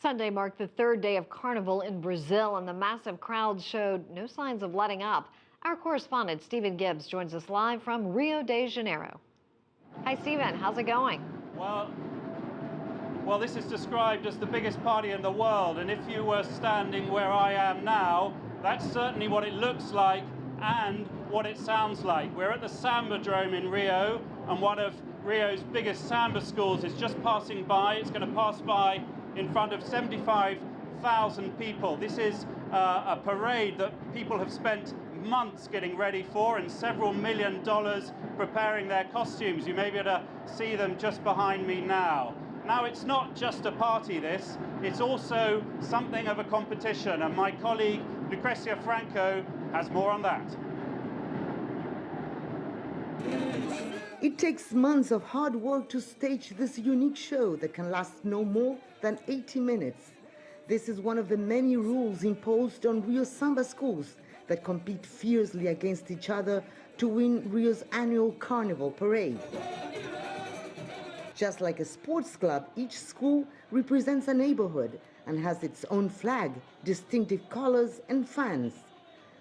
Sunday marked the third day of Carnival in Brazil, and the massive crowds showed no signs of letting up. Our correspondent, Stephen Gibbs, joins us live from Rio de Janeiro. Hi, Stephen. How's it going? Well, this is described as the biggest party in the world, and if you were standing where I am now, that's certainly what it looks like and what it sounds like. We're at the Sambadrome in Rio, and one of Rio's biggest samba schools is just passing by. It's going to pass by in front of 75,000 people. This is a parade that people have spent months getting ready for, and several $1 million preparing their costumes. You may be able to see them just behind me now. Now, it's not just a party, this. It's also something of a competition, and my colleague Lucrecia Franco has more on that. It takes months of hard work to stage this unique show that can last no more than 80 minutes. This is one of the many rules imposed on Rio samba schools that compete fiercely against each other to win Rio's annual Carnival parade. Just like a sports club, each school represents a neighborhood and has its own flag, distinctive colors, and fans.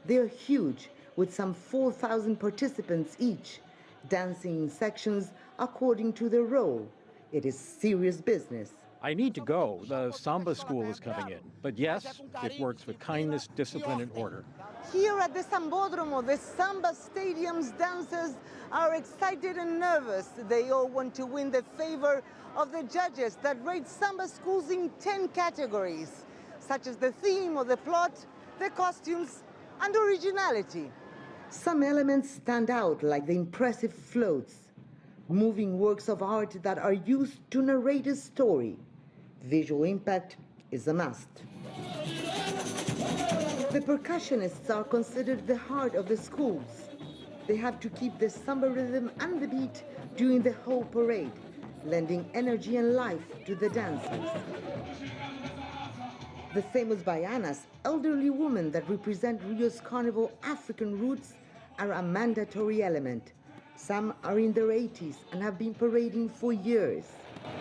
They are huge, with some 4,000 participants each, dancing in sections according to their role. It is serious business. I need to go. The samba school is coming in. But yes, it works with kindness, discipline, and order. Here at the Sambódromo, the Samba Stadium's dancers are excited and nervous. They all want to win the favor of the judges that rate Samba schools in 10 categories, such as the theme or the plot, the costumes, and originality. Some elements stand out, like the impressive floats, moving works of art that are used to narrate a story. Visual impact is a must. The percussionists are considered the heart of the schools. They have to keep the samba rhythm and the beat during the whole parade, lending energy and life to the dancers. The famous baianas, elderly women that represent Rio's Carnival African roots, are a mandatory element. Some are in their 80s and have been parading for years.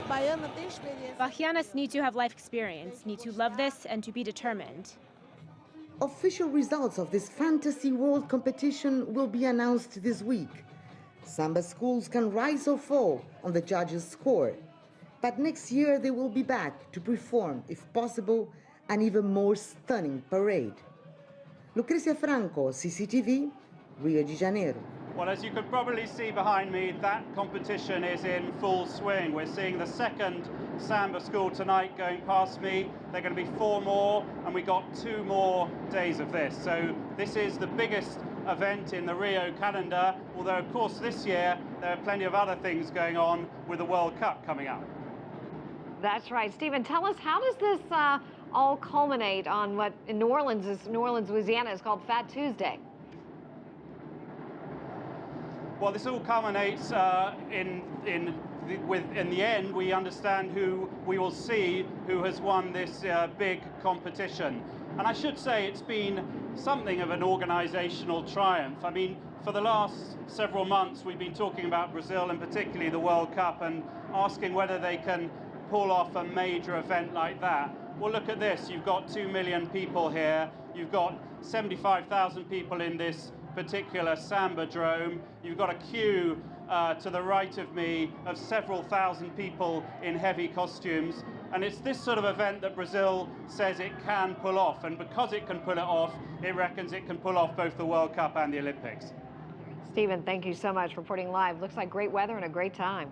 Baianas need to have life experience, need to love this and to be determined. Official results of this fantasy world competition will be announced this week. Samba schools can rise or fall on the judges' score. But next year they will be back to perform, if possible, an even more stunning parade. Lucrecia Franco, CCTV, Rio de Janeiro. Well, as you can probably see behind me, that competition is in full swing. We're seeing the second samba school tonight going past me. There are going to be 4 more, and we got 2 more days of this. So this is the biggest event in the Rio calendar, although of course this year there are plenty of other things going on with the World Cup coming up. That's right. Stephen, tell us, how does this all culminate on what in New Orleans, Louisiana, is called Fat Tuesday? Well, this all culminates in the end. We understand who we will see who has won this big competition. And I should say it's been something of an organizational triumph. I mean, for the last several months, we've been talking about Brazil and particularly the World Cup and asking whether they can pull off a major event like that. Well, look at this. You've got 2 million people here. You've got 75,000 people in this particular Sambadrome. You've got a queue to the right of me of several thousand people in heavy costumes. And it's this sort of event that Brazil says it can pull off. And because it can pull it off, it reckons it can pull off both the World Cup and the Olympics. Stephen, thank you so much for reporting live. Looks like great weather and a great time.